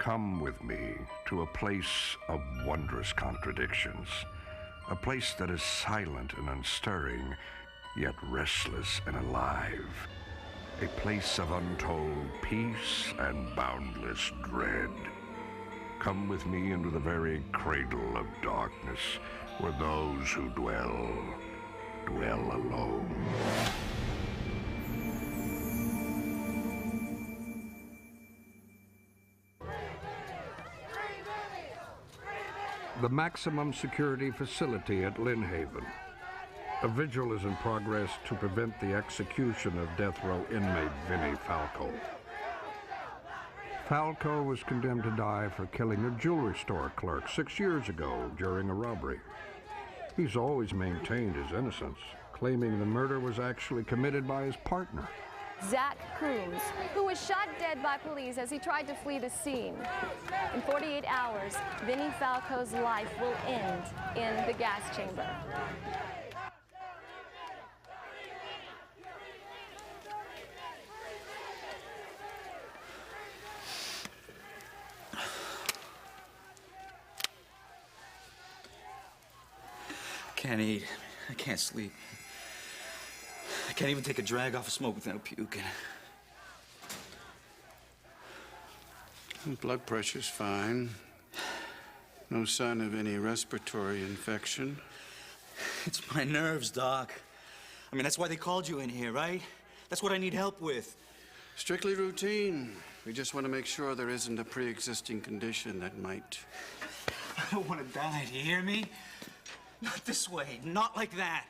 Come with me to a place of wondrous contradictions, a place that is silent and unstirring, yet restless and alive, a place of untold peace and boundless dread. Come with me into the very cradle of darkness, where those who dwell alone. The maximum security facility at Lynn Haven. A vigil is in progress to prevent the execution of death row inmate Vinnie Falco. Falco was condemned to die for killing a jewelry store clerk 6 years ago during a robbery. He's always maintained his innocence, claiming the murder was actually committed by his partner, Zach Coombs, who was shot dead by police as he tried to flee the scene. In 48 hours, Vinnie Falco's life will end in the gas chamber. I can't eat. I can't sleep. I can't even take a drag off of smoke without puking. Blood pressure's fine. No sign of any respiratory infection. It's my nerves, Doc. I mean, that's why they called you in here, right? That's what I need help with. Strictly routine. We just want to make sure there isn't a pre-existing condition that might... I don't want to die, do you hear me? Not this way, not like that.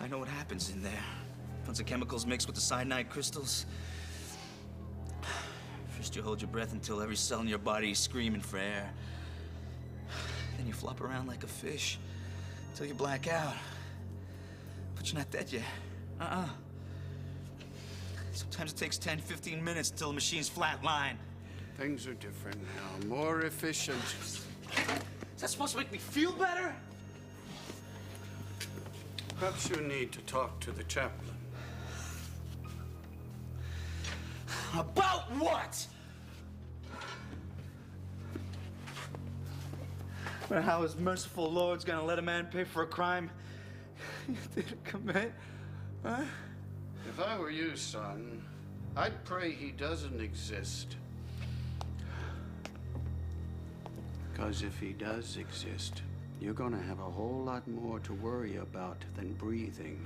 I know what happens in there. Once the chemicals mix with the cyanide crystals. First you hold your breath until every cell in your body is screaming for air. Then you flop around like a fish until you black out. But you're not dead yet. Sometimes it takes 10, 15 minutes until the machine's flatline. Things are different now, more efficient. Is that supposed to make me feel better? Perhaps you need to talk to the chaplain. About what? But how is merciful Lord's gonna let a man pay for a crime he didn't commit? Huh? If I were you, son, I'd pray he doesn't exist. Because if he does exist, you're gonna have a whole lot more to worry about than breathing.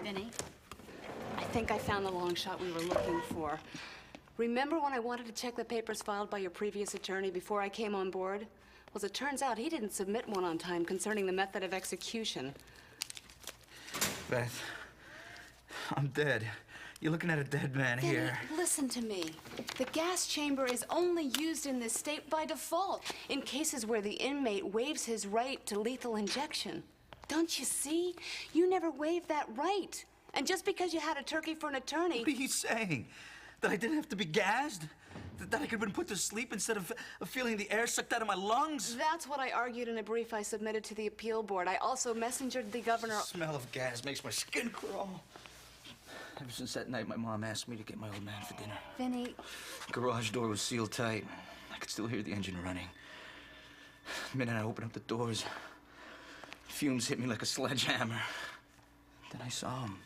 Vinnie, I think I found the long shot we were looking for. Remember when I wanted to check the papers filed by your previous attorney before I came on board? Well, as it turns out, he didn't submit one on time concerning the method of execution. Beth, I'm dead. You're looking at a dead man Vinnie, here. listen to me. The gas chamber is only used in this state by default, in cases where the inmate waives his right to lethal injection. Don't you see? You never waived that right. And just because you had a turkey for an attorney... What are you saying? That I didn't have to be gassed? That I could have been put to sleep instead of feeling the air sucked out of my lungs? That's what I argued in a brief I submitted to the appeal board. I also messengered the governor... The smell of gas makes my skin crawl. Ever since that night, my mom asked me to get my old man for dinner. Vinnie... The garage door was sealed tight. I could still hear the engine running. The minute I opened up the doors, fumes hit me like a sledgehammer. Then I saw him.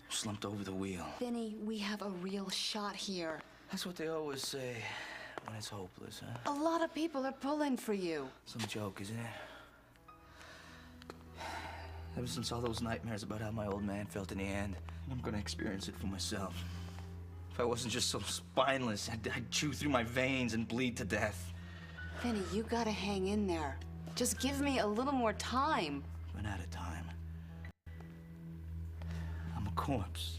Slumped over the wheel. Vinnie, we have a real shot here. That's what they always say when it's hopeless, huh? A lot of people are pulling for you. Some joke, isn't it? Ever since all those nightmares about how my old man felt in the end, I'm gonna experience it for myself. If I wasn't just so spineless, I'd chew through my veins and bleed to death. Vinnie, you gotta hang in there. Just give me a little more time. Run out of time. I'm a corpse.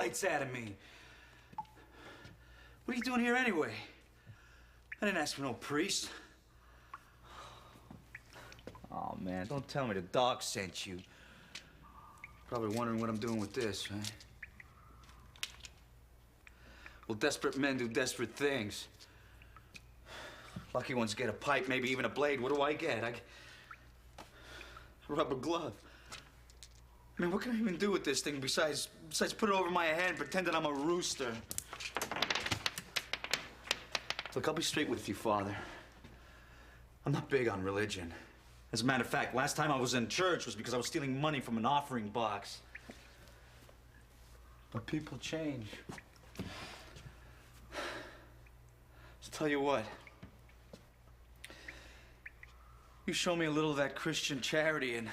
daylights out of me. What are you doing here anyway? I didn't ask for no priest. Oh, man, don't tell me the dog sent you. Probably wondering what I'm doing with this, right? Well, desperate men do desperate things. Lucky ones get a pipe, maybe even a blade. What do I get? A rubber glove. Man, what can I even do with this thing besides put it over my head and pretend that I'm a rooster? Look, I'll be straight with you, Father. I'm not big on religion. As a matter of fact, last time I was in church was because I was stealing money from an offering box. But people change. So tell you what. You show me a little of that Christian charity and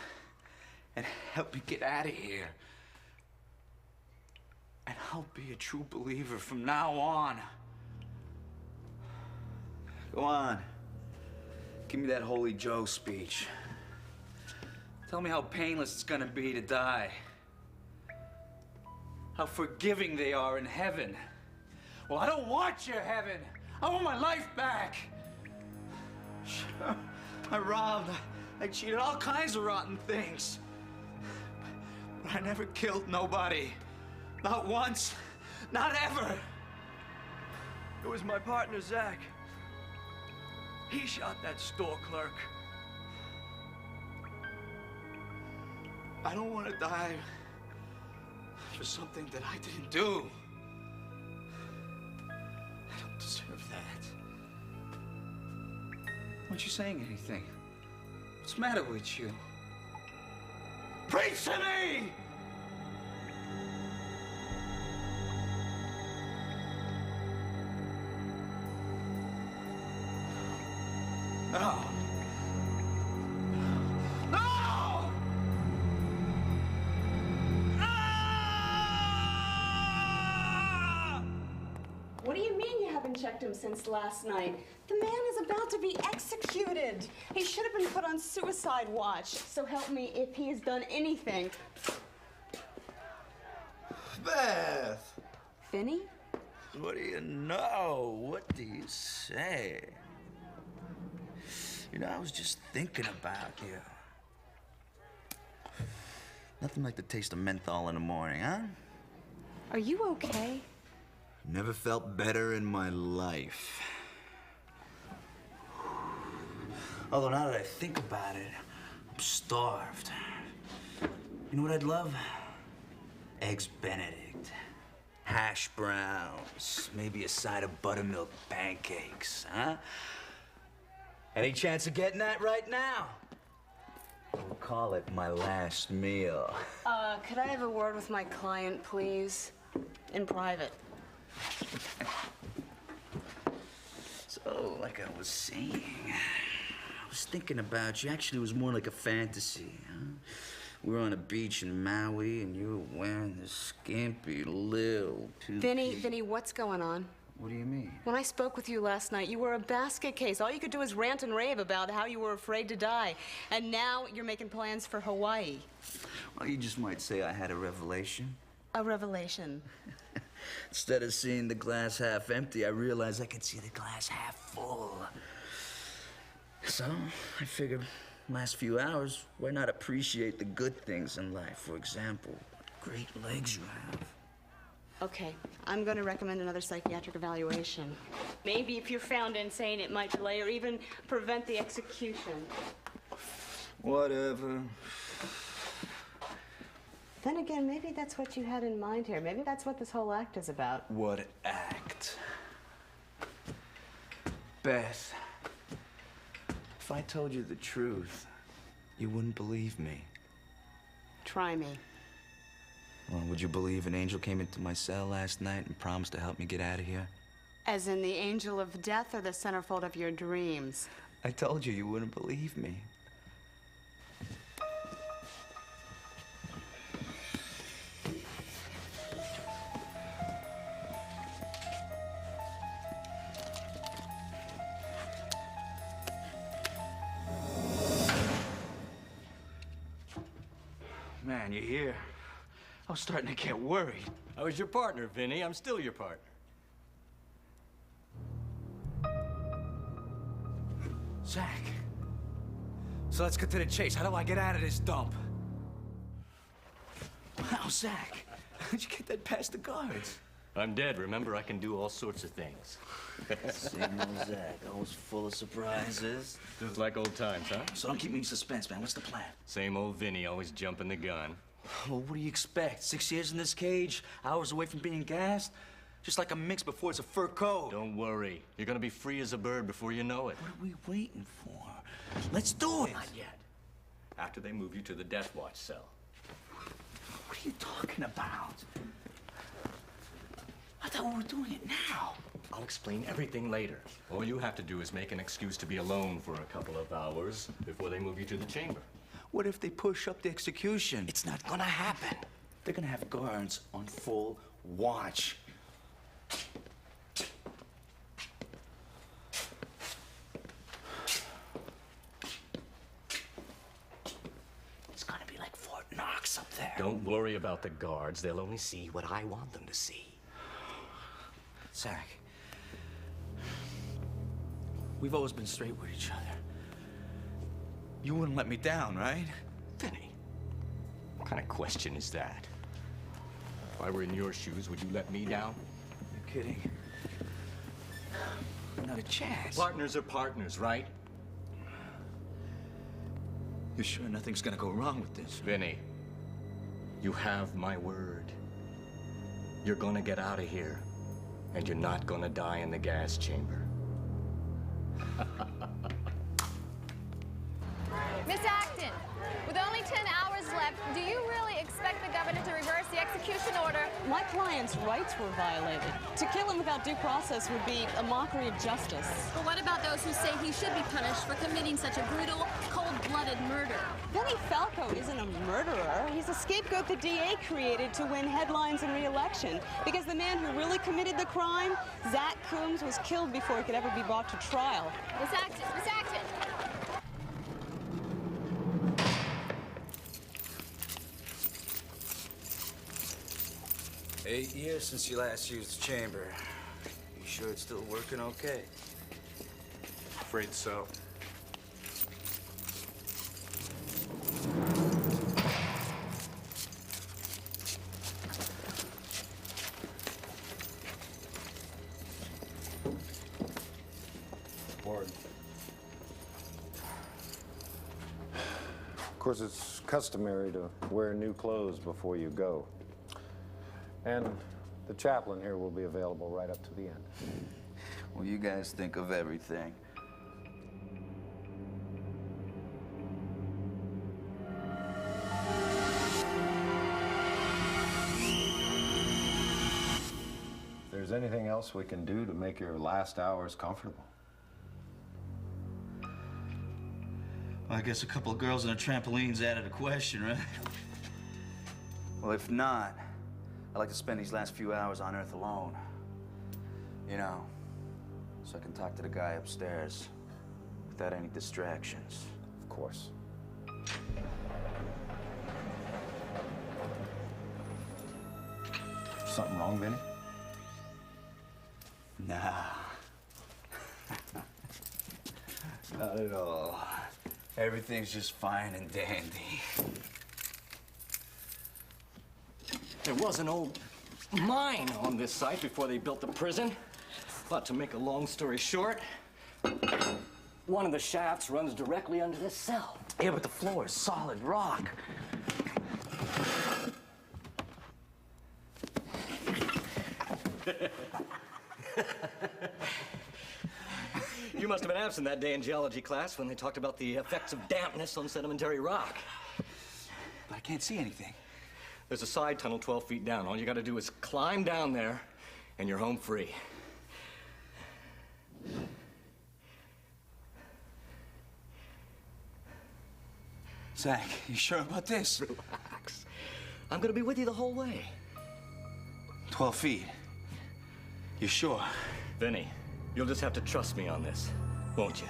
help me get out of here. And I'll be a true believer from now on. Go on. Give me that Holy Joe speech. Tell me how painless it's gonna be to die. How forgiving they are in heaven. Well, I don't want your heaven. I want my life back. Sure, I robbed, I cheated, all kinds of rotten things. But I never killed nobody. Not once, not ever. It was my partner, Zach. He shot that store clerk. I don't want to die for something that I didn't do. I don't deserve that. Aren't you saying anything? What's the matter with you? Preach to me! No! No! What do you mean you haven't checked him since last night? The man is about to be executed. He should have been put on suicide watch. So help me if he has done anything. Beth! Vinny? What do you know? What do you say? You know, I was just thinking about you. Nothing like the taste of menthol in the morning, huh? Are you okay? Never felt better in my life. Although now that I think about it, I'm starved. You know what I'd love? Eggs Benedict, hash browns, maybe a side of buttermilk pancakes, huh? Any chance of getting that right now? We'll call it my last meal. Could I have a word with my client, please? In private. So, like I was saying, I was thinking about you. Actually, it was more like a fantasy, huh? We were on a beach in Maui, and you were wearing this skimpy little Vinny, what's going on? What do you mean? When I spoke with you last night, you were a basket case. All you could do is rant and rave about how you were afraid to die. And now you're making plans for Hawaii. Well, you just might say I had a revelation. A revelation. Instead of seeing the glass half empty, I realized I could see the glass half full. So, I figured, last few hours, why not appreciate the good things in life? For example, great legs you have. Okay, I'm going to recommend another psychiatric evaluation. Maybe if you're found insane, it might delay or even prevent the execution. Whatever. Then again, maybe that's what you had in mind here. Maybe that's what this whole act is about. What act? Beth, if I told you the truth, you wouldn't believe me. Try me. Well, would you believe an angel came into my cell last night and promised to help me get out of here? As in the angel of death or the centerfold of your dreams? I told you wouldn't believe me. Man, you hear? I was starting to get worried. I was your partner, Vinny. I'm still your partner. Zach. So let's get to the chase. How do I get out of this dump? Wow, Zach. How'd you get that past the guards? I'm dead. Remember, I can do all sorts of things. Same old Zach, always full of surprises. Just like old times, huh? So don't keep me in suspense, man. What's the plan? Same old Vinny, always jumping the gun. Well, what do you expect? 6 years in this cage, hours away from being gassed? Just like a mix before it's a fur coat. Don't worry. You're gonna be free as a bird before you know it. What are we waiting for? Let's do it. Not yet. After they move you to the death watch cell. What are you talking about? I thought we were doing it now. I'll explain everything later. All you have to do is make an excuse to be alone for a couple of hours before they move you to the chamber. What if they push up the execution? It's not gonna happen. They're gonna have guards on full watch. It's gonna be like Fort Knox up there. Don't worry about the guards. They'll only see what I want them to see. Zach, we've always been straight with each other. You wouldn't let me down, right? Vinny, what kind of question is that? If I were in your shoes, would you let me down? You're kidding. Not a chance. Partners are partners, right? You're sure nothing's gonna go wrong with this? Vinny, you have my word. You're gonna get out of here, and you're not gonna die in the gas chamber. Miss Acton, with only 10 hours left, do you really expect the governor to reverse the execution order? My client's rights were violated. To kill him without due process would be a mockery of justice. But what about those who say he should be punished for committing such a brutal, cold-blooded murder? Vinny Falco isn't a murderer. He's a scapegoat the DA created to win headlines and re-election. Because the man who really committed the crime, Zach Coombs, was killed before he could ever be brought to trial. Miss Acton, Miss Acton! 8 years since you last used the chamber. You sure it's still working okay? Afraid so. Warden. Of course, it's customary to wear new clothes before you go. And the chaplain here will be available right up to the end. Well, you guys think of everything. If there's anything else we can do to make your last hours comfortable. Well, I guess a couple of girls on a trampoline's out of the question, right? Well, if not, I'd like to spend these last few hours on Earth alone. You know, so I can talk to the guy upstairs without any distractions. Of course. Something wrong, Vinny? Nah. Not at all. Everything's just fine and dandy. There was an old mine on this site before they built the prison. But to make a long story short, one of the shafts runs directly under this cell. Yeah, but the floor is solid rock. You must have been absent that day in geology class when they talked about the effects of dampness on sedimentary rock. But I can't see anything. There's a side tunnel 12 feet down. All you gotta do is climb down there, and you're home free. Zach, you sure about this? Relax. I'm gonna be with you the whole way. 12 feet. You sure? Vinny, you'll just have to trust me on this, won't you?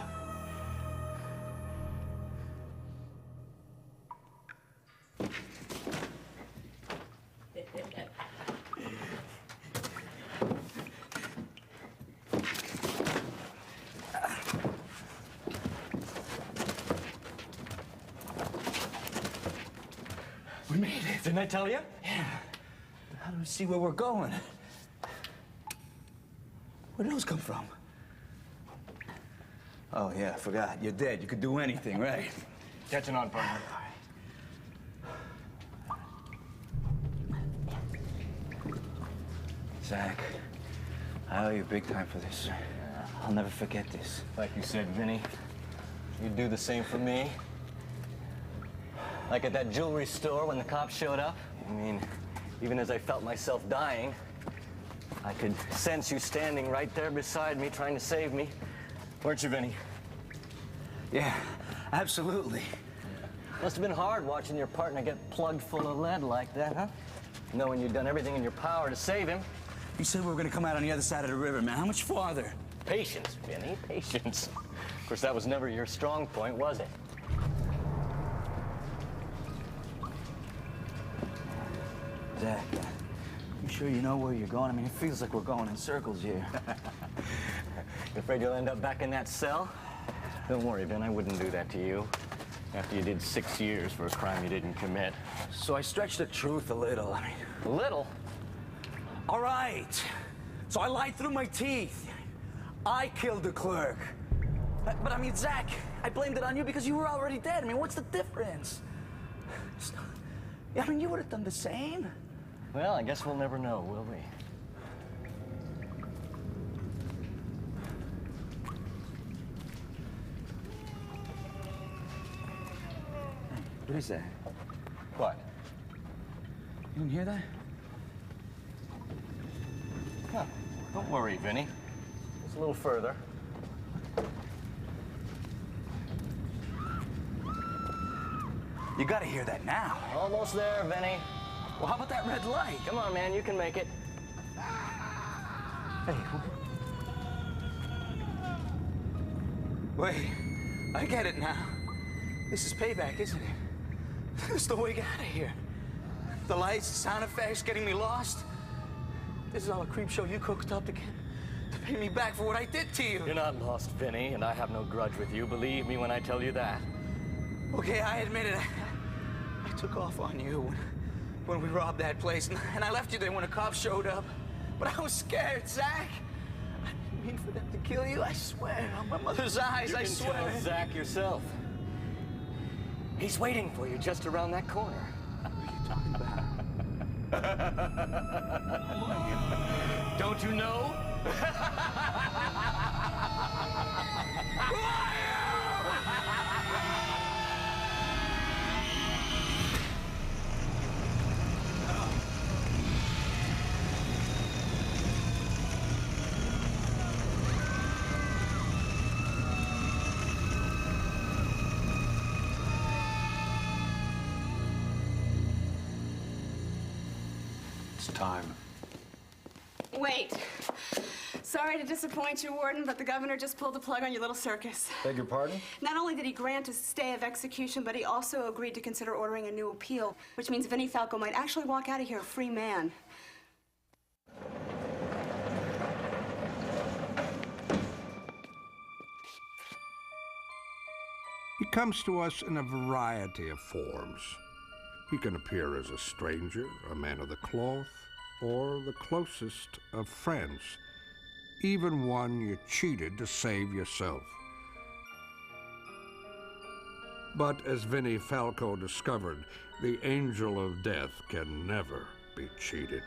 Didn't I tell you? Yeah. How do we see where we're going? Where did those come from? Oh, yeah, I forgot. You're dead. You could do anything, right? Catching on, partner. Zach, I owe you big time for this. I'll never forget this. Like you said, Vinny, you'd do the same for me. Like at that jewelry store when the cops showed up. I mean, even as I felt myself dying, I could sense you standing right there beside me, trying to save me. Weren't you, Vinny? Yeah, absolutely. Must have been hard watching your partner get plugged full of lead like that, huh? Knowing you'd done everything in your power to save him. You said we were gonna come out on the other side of the river, man. How much farther? Patience, Vinny, patience. Of course, that was never your strong point, was it? Zach, you sure you know where you're going? I mean, it feels like we're going in circles here. You afraid you'll end up back in that cell? Don't worry, Vin, I wouldn't do that to you. After you did 6 years for a crime you didn't commit. So I stretched the truth a little. I mean, a little? All right. So I lied through my teeth. I killed the clerk. But I mean, Zach, I blamed it on you because you were already dead. I mean, what's the difference? I mean, you would have done the same. Well, I guess we'll never know, will we? What is that? What? You didn't hear that? Huh. Don't worry, Vinny. Just a little further. You gotta hear that now. Almost there, Vinny. Well, how about that red light? Come on, man, you can make it. Hey. Wait, I get it now. This is payback, isn't it? This is the way out of here. The lights, the sound effects, getting me lost. This is all a creep show you cooked up to pay me back for what I did to you. You're not lost, Vinny, and I have no grudge with you. Believe me when I tell you that. Okay, I admit it. I took off on you when we robbed that place, and I left you there when the cops showed up. But I was scared, Zach. I didn't mean for them to kill you, I swear. On my mother's eyes, I swear. You can tell Zach yourself. He's waiting for you just around that corner. What are you talking about? Don't you know? It's time. Wait. Sorry to disappoint you, Warden, but the governor just pulled the plug on your little circus. Beg your pardon? Not only did he grant a stay of execution, but he also agreed to consider ordering a new appeal, which means Vinnie Falco might actually walk out of here a free man. He comes to us in a variety of forms. He can appear as a stranger, a man of the cloth, or the closest of friends, even one you cheated to save yourself. But as Vinnie Falco discovered, the angel of death can never be cheated.